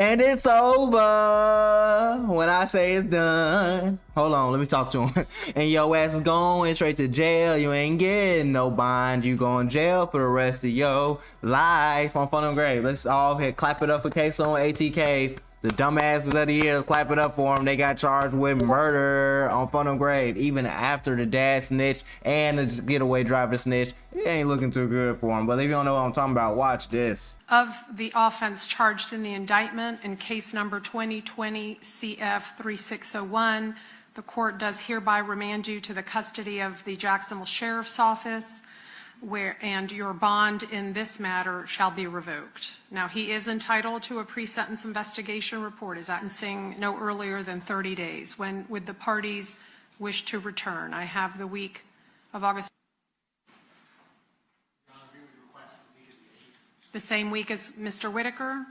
And it's over when I say it's done. Hold on, let me talk to him. And your ass is going straight to jail. You ain't getting no bond. You going to jail for the rest of your life on Fun and Grave. Let's all clap it up for KSOO and ATK. The dumbasses of the year, clap it up for them. They got charged with murder on Fun and Grave. Even after the dad snitched and the getaway driver snitched, it ain't looking too good for him. But if you don't know what I'm talking about, watch this. Of the offense charged in the indictment in case number 2020 CF 3601, the court does hereby remand you to the custody of the Jacksonville Sheriff's Office, and your bond in this matter shall be revoked. Now, he is entitled to a pre-sentence investigation report. Is that sentencing no earlier than 30 days? When would the parties wish to return? I have the week of August. The same week as Mr. Whitaker?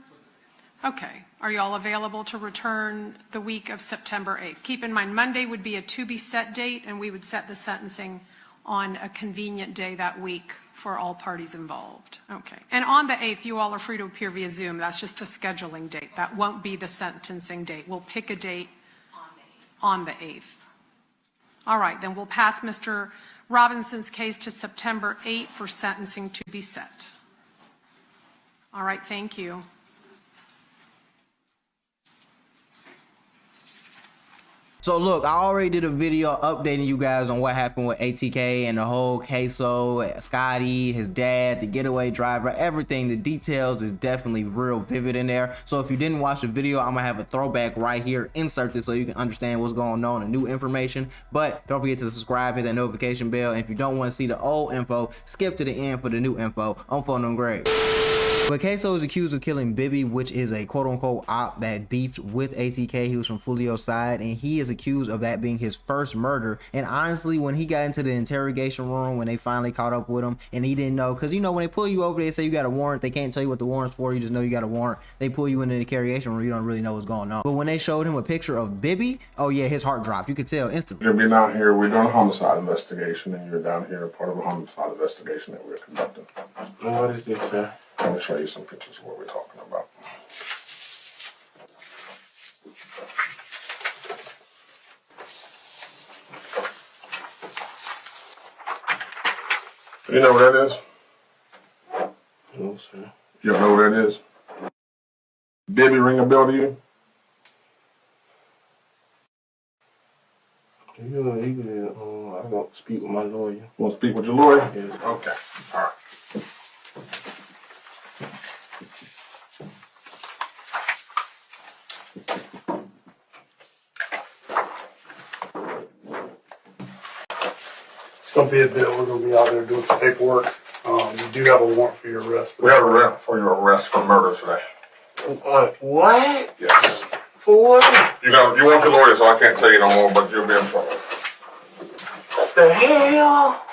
Okay. Are you all available to return the week of September 8th? Keep in mind, Monday would be a to-be-set date, and we would set the sentencing on a convenient day that week for all parties involved. Okay. And on the 8th, you all are free to appear via Zoom. That's just a scheduling date. That won't be the sentencing date. We'll pick a date on the 8th. All right. Then we'll pass Mr. Robinson's case to September 8th for sentencing to be set. All right. Thank you. So look, I already did a video updating you guys on what happened with ATK and the whole KSOO, Scotty, his dad, the getaway driver, everything. The details is definitely real vivid in there. So if you didn't watch the video, I'm gonna have a throwback right here, insert this so you can understand what's going on and new information. But don't forget to subscribe, hit that notification bell, and if you don't want to see the old info, skip to the end for the new info on Fun and Grave. But KSOO is accused of killing Bibby, which is a quote-unquote op that beefed with ATK. He was from Fulio's side, and he is accused of that being his first murder. And honestly, when he got into the interrogation room, when they finally caught up with him, and he didn't know, because you know when they pull you over, they say you got a warrant. They can't tell you what the warrant's for. You just know you got a warrant. They pull you into the interrogation room, you don't really know what's going on. But when they showed him a picture of Bibby, oh yeah, his heart dropped. You could tell instantly. You're being down here. We're doing a homicide investigation, and you're down here part of a homicide investigation that we're conducting. What is this, sir? Let me show you some pictures of what we're talking about. You know what that is? No, sir. You don't know what that is? Bibby, ring a bell to you? I want to speak with my lawyer. You want to speak with your lawyer? Yes. Okay. All right. It's going to be a bit. We're going to be out there doing some paperwork. You do have a warrant for your arrest. We have a warrant for your arrest for murder today. What? Yes. For what? You want your lawyer, so I can't tell you no more, but you'll be in trouble. What the hell?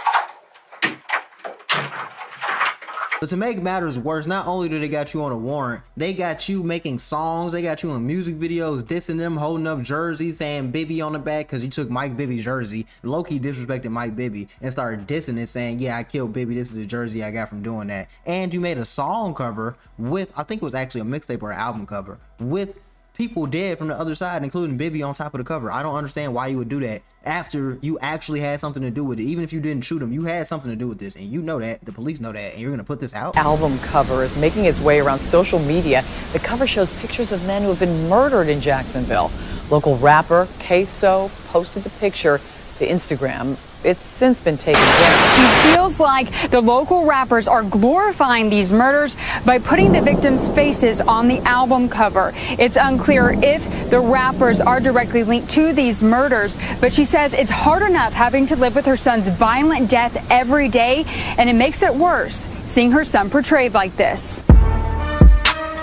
But to make matters worse, not only do they got you on a warrant, they got you making songs, they got you in music videos, dissing them, holding up jerseys, saying Bibby on the back because you took Mike Bibby's jersey. Low-key disrespected Mike Bibby and started dissing it, saying, yeah, I killed Bibby, this is the jersey I got from doing that. And you made a song cover with, I think it was actually a mixtape or an album cover, with people dead from the other side, including Bibby on top of the cover. I don't understand why you would do that after you actually had something to do with it. Even if you didn't shoot him, you had something to do with this, and you know that, the police know that, and you're gonna put this out? Album cover is making its way around social media. The cover shows pictures of men who have been murdered in Jacksonville. Local rapper KSOO posted the picture to Instagram. It's since been taken down. She feels like the local rappers are glorifying these murders by putting the victims' faces on the album cover. It's unclear if the rappers are directly linked to these murders, but she says it's hard enough having to live with her son's violent death every day, and it makes it worse seeing her son portrayed like this.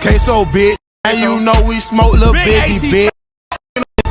KSOO, bitch, and you know we smoke little Biggie, bitch.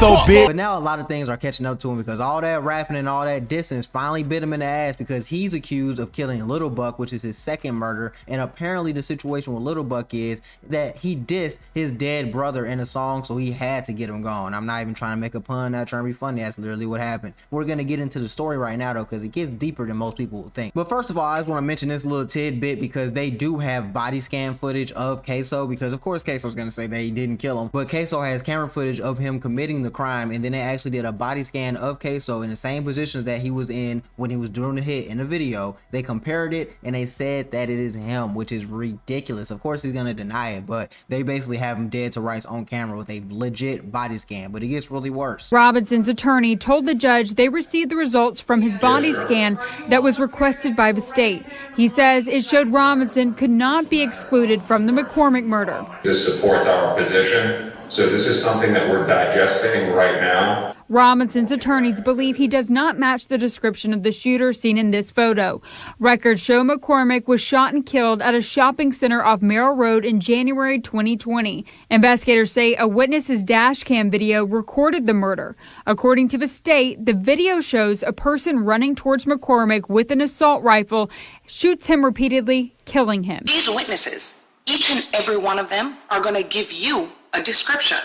so bitch. But now a lot of things are catching up to him because all that rapping and all that distance finally bit him in the ass because he's accused of killing Little Buck, which is his second murder. And apparently the situation with Little Buck is that he dissed his dead brother in a song, so he had to get him gone. I'm not even trying to make a pun, not trying to be funny. That's literally what happened. We're gonna get into the story right now though, because it gets deeper than most people would think. But first of all, I just want to mention this little tidbit because they do have body scan footage of KSOO, because of course KSOO's gonna say they didn't kill him, but KSOO has camera footage of him committing the crime, and then they actually did a body scan of KSOO in the same positions that he was in when he was doing the hit in the video. They compared it and they said that it is him, which is ridiculous. Of course he's gonna deny it, but they basically have him dead to rights on camera with a legit body scan. But it gets really worse. Robinson's attorney told the judge they received the results from his body scan that was requested by the state. He says it showed Robinson could not be excluded from the McCormick murder. This supports our position, so this is something that we're digesting right now. Robinson's attorneys believe he does not match the description of the shooter seen in this photo. Records show McCormick was shot and killed at a shopping center off Merrill Road in January 2020. Investigators say a witness's dash cam video recorded the murder. According to the state, the video shows a person running towards McCormick with an assault rifle, shoots him repeatedly, killing him. These witnesses, each and every one of them, are going to give you a description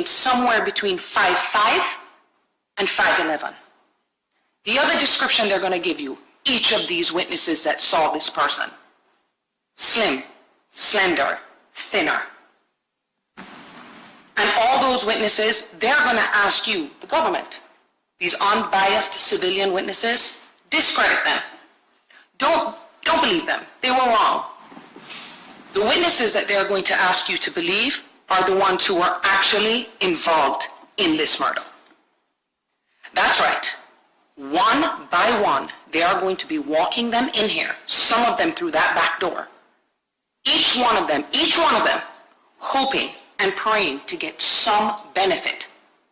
somewhere between 5'5" and 5'11". The other description they're going to give you, each of these witnesses that saw this person: slim, slender, thinner. And all those witnesses, they're going to ask you, the government, these unbiased civilian witnesses, discredit them. Don't believe them. They were wrong. The witnesses that they're going to ask you to believe are the ones who are actually involved in this murder. That's right. One by one, they are going to be walking them in here, some of them through that back door. Each one of them, hoping and praying to get some benefit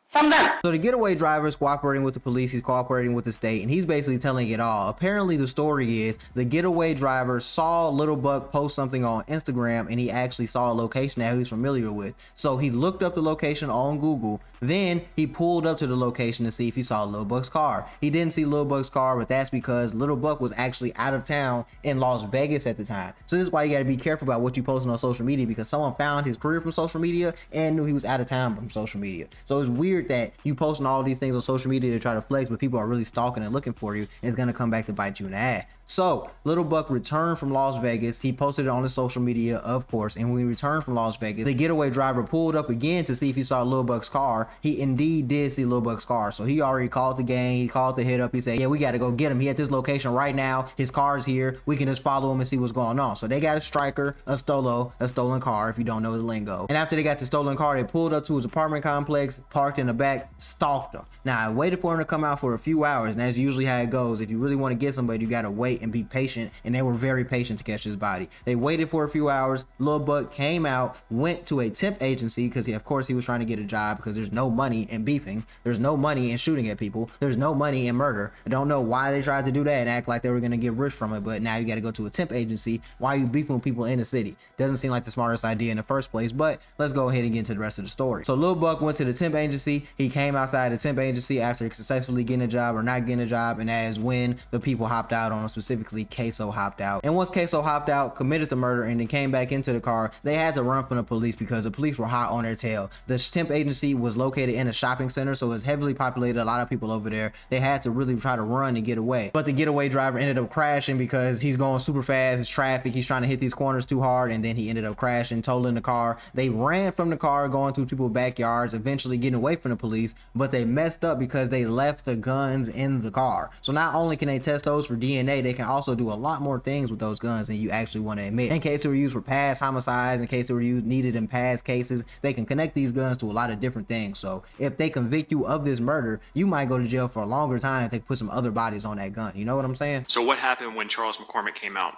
from them. So the getaway driver is cooperating with the police, he's cooperating with the state, and he's basically telling it all. Apparently the story is the getaway driver saw Little Buck post something on Instagram, and he actually saw a location that he was familiar with. So he looked up the location on Google, then he pulled up to the location to see if he saw Little Buck's car. He didn't see Little Buck's car, but that's because Little Buck was actually out of town in Las Vegas at the time. So this is why you gotta be careful about what you posting on social media, because someone found his career from social media and knew he was out of town from social media. So it's weird that you posting all these things on social media to try to flex, but people are really stalking and looking for you, and it's gonna come back to bite you in the ass. So Little Buck returned from Las Vegas. He posted it on his social media, of course, and when he returned from Las Vegas, the getaway driver pulled up again to see if he saw Little Buck's car. He indeed did see Little Buck's car, so he already called the gang, he called the hit up, he said, yeah, we gotta go get him. He at this location right now, his car's here, we can just follow him and see what's going on. So they got a striker, a stolen car, if you don't know the lingo. And after they got the stolen car, they pulled up to his apartment complex, parked in the back, stalked him. Now I waited for him to come out for a few hours, and that's usually how it goes. If you really want to get somebody, you gotta wait and be patient, and they were very patient to catch his body. They waited for a few hours. Lil Buck came out, went to a temp agency, because of course he was trying to get a job, because there's no money in beefing, there's no money in shooting at people, there's no money in murder. I don't know why they tried to do that and act like they were gonna get rich from it, but now you gotta go to a temp agency. Why are you beefing with people in the city? Doesn't seem like the smartest idea in the first place, but let's go ahead and get into the rest of the story. So Lil Buck went to the temp agency. He came outside the temp agency after successfully getting a job or not getting a job, and that is when the people hopped out on him, specifically KSOO hopped out. And once KSOO hopped out, committed the murder, and then came back into the car, they had to run from the police because the police were hot on their tail. The temp agency was located in a shopping center, so it's heavily populated, a lot of people over there. They had to really try to run and get away. But the getaway driver ended up crashing because he's going super fast, it's traffic, he's trying to hit these corners too hard, and then he ended up crashing, totaling the car. They ran from the car, going through people's backyards, eventually getting away from the police, but they messed up because they left the guns in the car. So not only can they test those for DNA, they can also do a lot more things with those guns than you actually want to admit. In case they were used for past homicides, in case they were needed in past cases, they can connect these guns to a lot of different things. So if they convict you of this murder, you might go to jail for a longer time if they put some other bodies on that gun. You know what I'm saying? So what happened when Charles McCormick came out?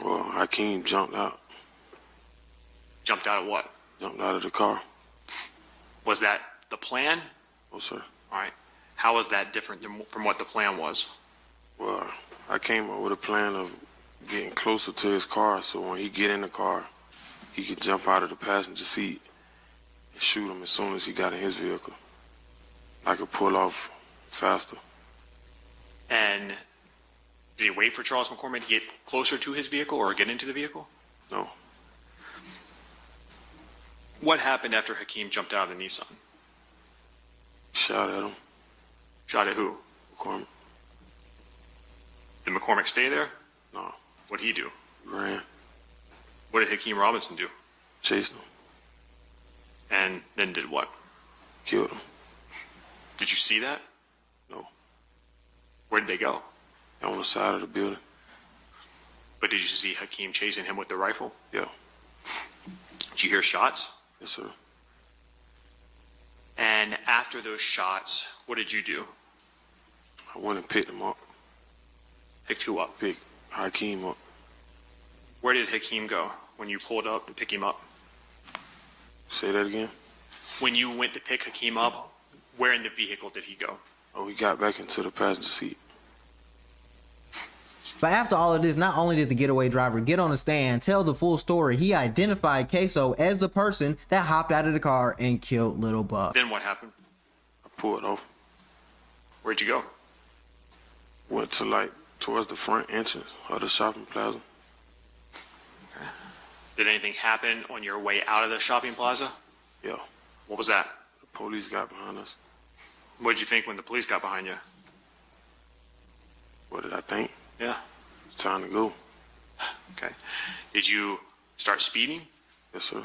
Well, Hakeem jumped out. Jumped out of what? Jumped out of the car. Was that the plan? Oh, sir. All right. How was that different from what the plan was? Well, I came up with a plan of getting closer to his car so when he get in the car, he could jump out of the passenger seat and shoot him as soon as he got in his vehicle. I could pull off faster. And did he wait for Charles McCormick to get closer to his vehicle or get into the vehicle? No. What happened after Hakeem jumped out of the Nissan? Shot at him. Shot at who? McCormick. Did McCormick stay there? No. What'd he do? Ran. What did Hakeem Robinson do? Chased him. And then did what? Killed him. Did you see that? No. Where did they go? On the side of the building. But did you see Hakeem chasing him with the rifle? Yeah. Did you hear shots? Yes, sir. And after those shots, what did you do? I went and picked him up. Picked who up? Picked Hakeem up. Where did Hakeem go when you pulled up to pick him up? Say that again? When you went to pick Hakeem up, where in the vehicle did he go? Oh, he got back into the passenger seat. But after all of this, not only did the getaway driver get on the stand, tell the full story, he identified KSOO as the person that hopped out of the car and killed Little Buck. Then what happened? I pulled off. Where'd you go? Went to towards the front entrance of the shopping plaza. Did anything happen on your way out of the shopping plaza? Yeah. What was that? The police got behind us. What did you think when the police got behind you? What did I think? Yeah. It's time to go. Okay. Did you start speeding? Yes, sir.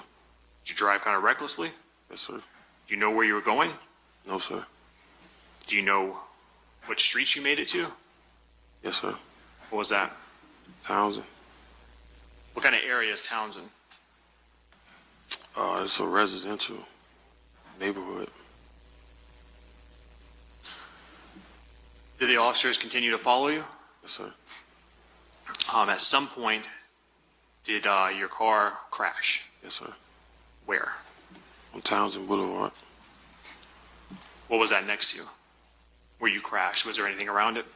Did you drive kind of recklessly? Yes, sir. Do you know where you were going? No, sir. Do you know what streets you made it to? Yes, sir. What was that? Townsend. What kind of area is Townsend? It's a residential neighborhood. Did the officers continue to follow you? Yes, sir. At some point, did your car crash? Yes, sir. Where? On Townsend Boulevard. What was that next to? Where you crashed? Was there anything around it?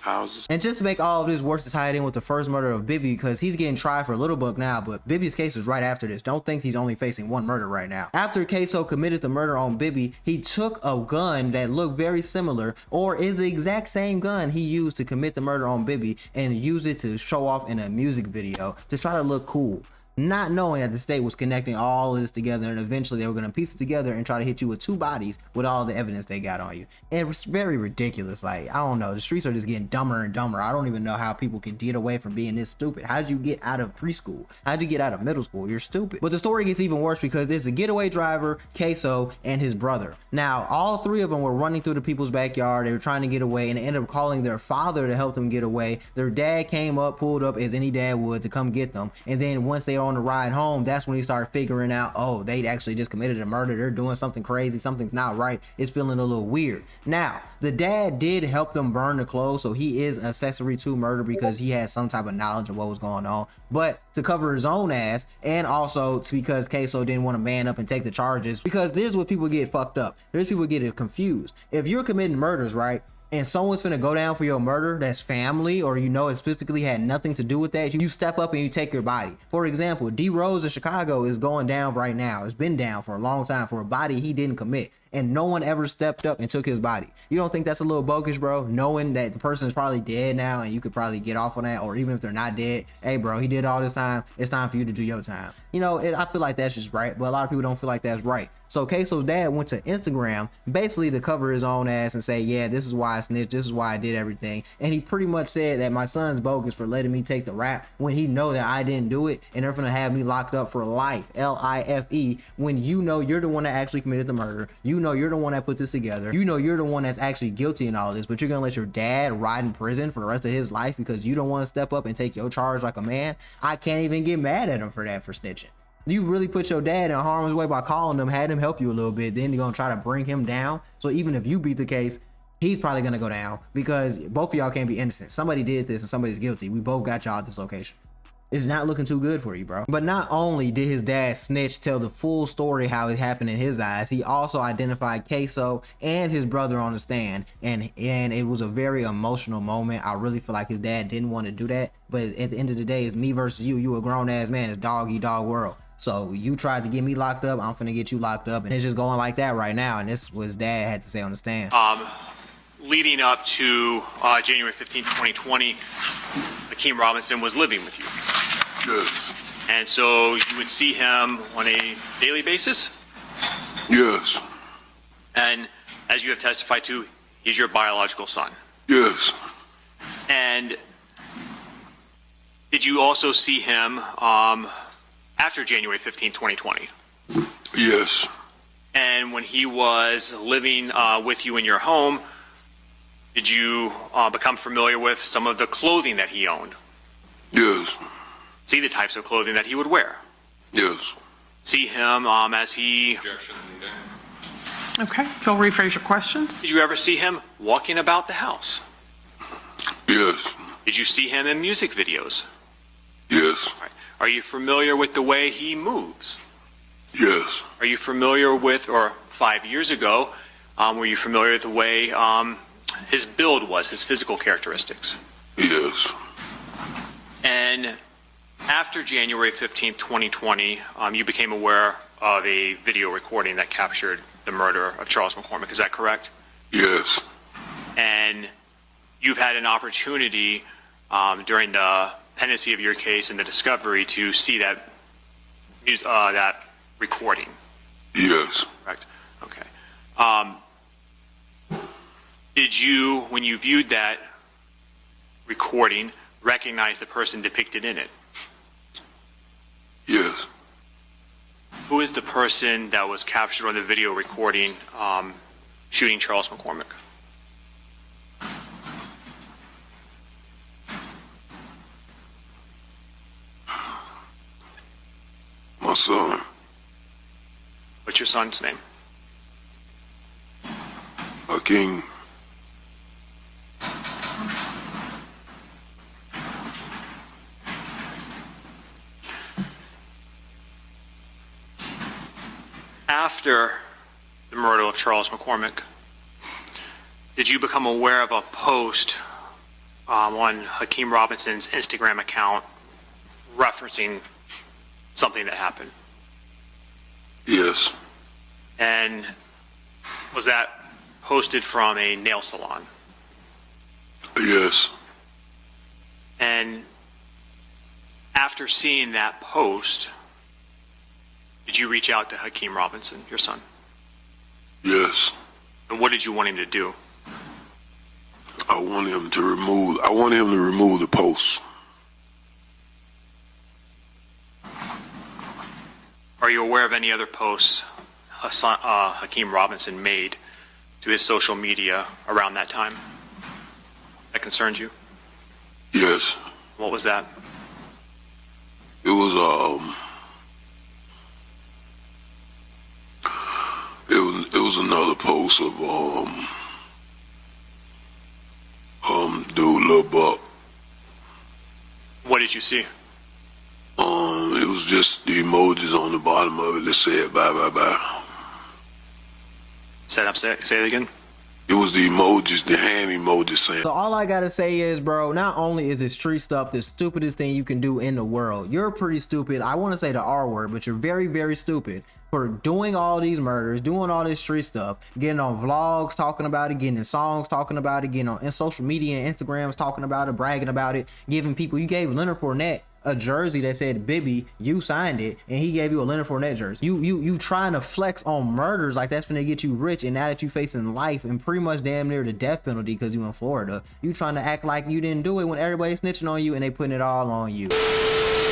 Houses. And just to make all of this worse, to tie it in with the first murder of Bibby, because he's getting tried for Little Buck now, but Bibby's case is right after this. Don't think he's only facing one murder right now. After KSOO committed the murder on Bibby, he took a gun that looked very similar, or is the exact same gun he used to commit the murder on Bibby, and used it to show off in a music video to try to look cool. Not knowing that the state was connecting all of this together, and eventually they were going to piece it together and try to hit you with two bodies with all the evidence they got on you. And it was very ridiculous. Like, I don't know, the streets are just getting dumber and dumber. I don't even know how people can get away from being this stupid. How'd you get out of preschool? How'd you get out of middle school? You're stupid. But the story gets even worse because there's a getaway driver, KSOO, and his brother. Now, all three of them were running through the people's backyard. They were trying to get away, and they ended up calling their father to help them get away. Their dad came up, pulled up as any dad would, to come get them. And then once they were on the ride home, that's when he started figuring out, oh, they actually just committed a murder. They're doing something crazy. Something's not right. It's feeling a little weird. Now, the dad did help them burn the clothes, so he is accessory to murder because he had some type of knowledge of what was going on. But to cover his own ass, and also because KSOO didn't want to man up and take the charges, because this is what people get fucked up. There's people get it confused. If you're committing murders, right, and someone's finna go down for your murder that's family, or you know it specifically had nothing to do with that, you step up and you take your body. For example, D Rose in Chicago is going down right now. It's been down for a long time for a body he didn't commit, and no one ever stepped up and took his body. You don't think that's a little bogus, bro? Knowing that the person is probably dead now and you could probably get off on that, or even if they're not dead, hey bro, he did all this time, it's time for you to do your time. You know, I feel like that's just right, but a lot of people don't feel like that's right. So KSOO's dad went to Instagram basically to cover his own ass and say, yeah, this is why I snitched, this is why I did everything. And he pretty much said that my son's bogus for letting me take the rap when he know that I didn't do it, and they're gonna have me locked up for life, L-I-F-E, when you know you're the one that actually committed the murder. You know you're the one that put this together. You know you're the one that's actually guilty in all this, but you're gonna let your dad ride in prison for the rest of his life because you don't want to step up and take your charge like a man? I can't even get mad at him for that, for snitching. You really put your dad in harm's way by calling him, had him help you a little bit, then you're gonna try to bring him down. So even if you beat the case, he's probably gonna go down because both of y'all can't be innocent. Somebody did this and somebody's guilty. We both got y'all at this location. It's not looking too good for you, bro. But not only did his dad snitch, tell the full story how it happened in his eyes, he also identified KSOO and his brother on the stand, and it was a very emotional moment. I really feel like his dad didn't want to do that, but at the end of the day, it's me versus you. You a grown ass man. It's dog eat dog world. So you tried to get me locked up, I'm finna get you locked up, and it's just going like that right now. And this was dad had to say on the stand. Leading up to January 15th, 2020, Hakeem Robinson was living with you. Yes. And so you would see him on a daily basis? Yes. And as you have testified to, he's your biological son. Yes. And did you also see him after January 15, 2020? Yes. And when he was living with you in your home, did you become familiar with some of the clothing that he owned? Yes. See the types of clothing that he would wear? Yes. See him as he... Okay, if you'll rephrase your questions. Did you ever see him walking about the house? Yes. Did you see him in music videos? Yes. All right. Are you familiar with the way he moves? Yes. Are you familiar with, or 5 years ago, were you familiar with the way his build was, his physical characteristics? Yes. And after January 15th, 2020, you became aware of a video recording that captured the murder of Charles McCormick. Is that correct? Yes. And you've had an opportunity during the pendency of your case and the discovery to see that recording. Yes. Correct. Okay. Did you, when you viewed that recording, recognize the person depicted in it? Yes. Who is the person that was captured on the video recording shooting Charles McCormick? My son. What's your son's name? Hakeem. After the murder of Charles McCormick, did you become aware of a post on Hakeem Robinson's Instagram account referencing something that happened? Yes. And was that posted from a nail salon? Yes. And after seeing that post, did you reach out to Hakeem Robinson, your son? Yes. And what did you want him to do? I want him to remove the post. Are you aware of any other posts Hakeem Robinson made to his social media around that time that concerns you? Yes. What was that? It was it was another post of dude Lil Buck. What did you see? It was just the emojis on the bottom of it that said bye bye bye. Say it again. It was the emojis, the hand emojis saying. So all I gotta say is, bro, not only is it street stuff the stupidest thing you can do in the world, you're pretty stupid. I want to say the R word, but you're very, very stupid for doing all these murders, doing all this street stuff, getting on vlogs talking about it, getting in songs talking about it, getting on social media and Instagrams talking about it, bragging about it, giving people. You gave Leonard Fournette a jersey that said Bibby, you signed it, and he gave you a Leonard Fournette jersey. You trying to flex on murders like that's gonna get you rich, and now that you facing life and pretty much damn near the death penalty because you in Florida, you trying to act like you didn't do it when everybody's snitching on you and they putting it all on you.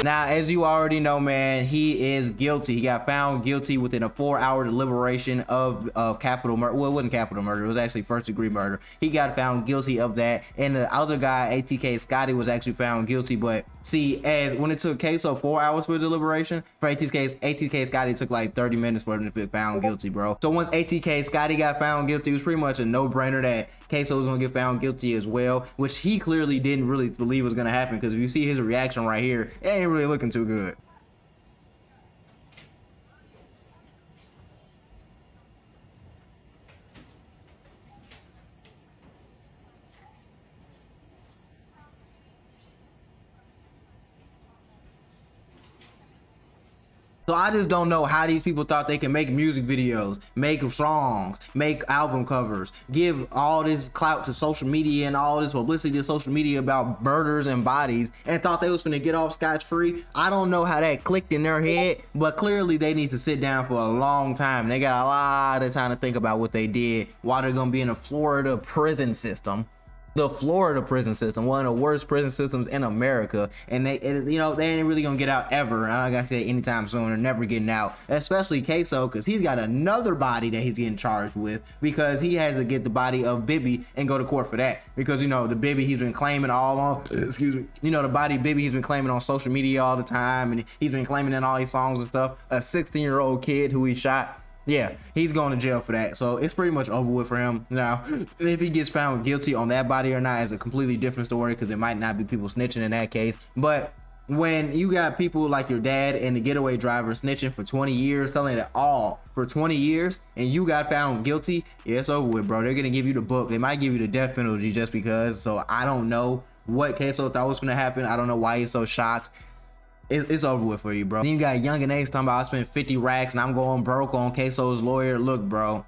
Now, as you already know, man, he is guilty. He got found guilty within a 4-hour deliberation of capital murder. Well, it wasn't capital murder. It was actually first-degree murder. He got found guilty of that. And the other guy, ATK Scotty, was actually found guilty. But see, as when it took KSOO 4 hours for deliberation, for ATK Scotty, it took like 30 minutes for him to be found guilty, bro. So once ATK Scotty got found guilty, it was pretty much a no-brainer that KSOO was going to get found guilty as well, which he clearly didn't really believe was going to happen, because if you see his reaction right here, it ain't really looking too good. So I just don't know how these people thought they can make music videos, make songs, make album covers, give all this clout to social media and all this publicity to social media about murders and bodies, and thought they was finna get off scotch-free. I don't know how that clicked in their head, but clearly they need to sit down for a long time. They got a lot of time to think about what they did while they're gonna be in a Florida prison system. The Florida prison system, one of the worst prison systems in America, and they ain't really gonna get out ever. I don't gotta say anytime soon. They're never getting out, especially KSOO, because he's got another body that he's getting charged with, because he has to get the body of Bibby and go to court for that, because the Bibby he's been claiming all on, the body Bibby he's been claiming on social media all the time, and he's been claiming in all these songs and stuff. A 16-year-old kid who he shot. Yeah, he's going to jail for that. So it's pretty much over with for him. Now, if he gets found guilty on that body or not is a completely different story, because there might not be people snitching in that case. But when you got people like your dad and the getaway driver snitching for 20 years, telling it all for 20 years, and you got found guilty, yeah, it's over with, bro. They're going to give you the book. They might give you the death penalty just because. So I don't know what KSOO thought was going to happen. I don't know why he's so shocked. It's over with for you, bro. Then you got Young and Ace talking about I spent 50 racks and I'm going broke on KSOO's lawyer. Look, bro,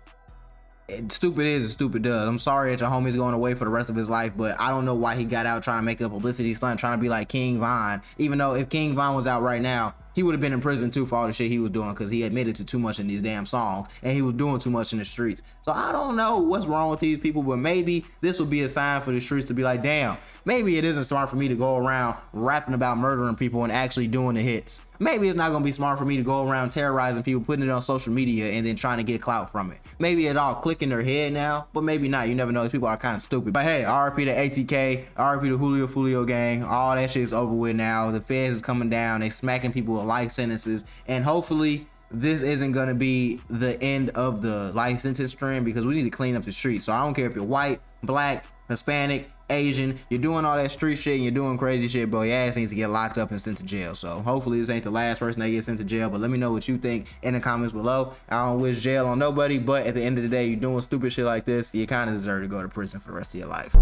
stupid is and stupid does. I'm sorry that your homie's going away for the rest of his life, but I don't know why he got out trying to make a publicity stunt, trying to be like King Von. Even though if King Von was out right now, he would have been in prison too for all the shit he was doing, because he admitted to too much in these damn songs and he was doing too much in the streets. So I don't know what's wrong with these people, but maybe this will be a sign for the streets to be like, damn, maybe it isn't smart for me to go around rapping about murdering people and actually doing the hits. Maybe it's not going to be smart for me to go around terrorizing people, putting it on social media, and then trying to get clout from it. Maybe it all click in their head now, but maybe not. You never know. These people are kind of stupid. But hey, RIP to ATK, RIP to Julio gang. All that shit's over with now. The feds is coming down. They smacking people with life sentences. And hopefully this isn't going to be the end of the life sentence trend, because we need to clean up the streets. So I don't care if you're white, black, Hispanic, Asian, you're doing all that street shit and you're doing crazy shit, bro, your ass needs to get locked up and sent to jail. So hopefully this ain't the last person that gets sent to jail, but let me know what you think in the comments below. I don't wish jail on nobody, but at the end of the day, you're doing stupid shit like this, you kind of deserve to go to prison for the rest of your life.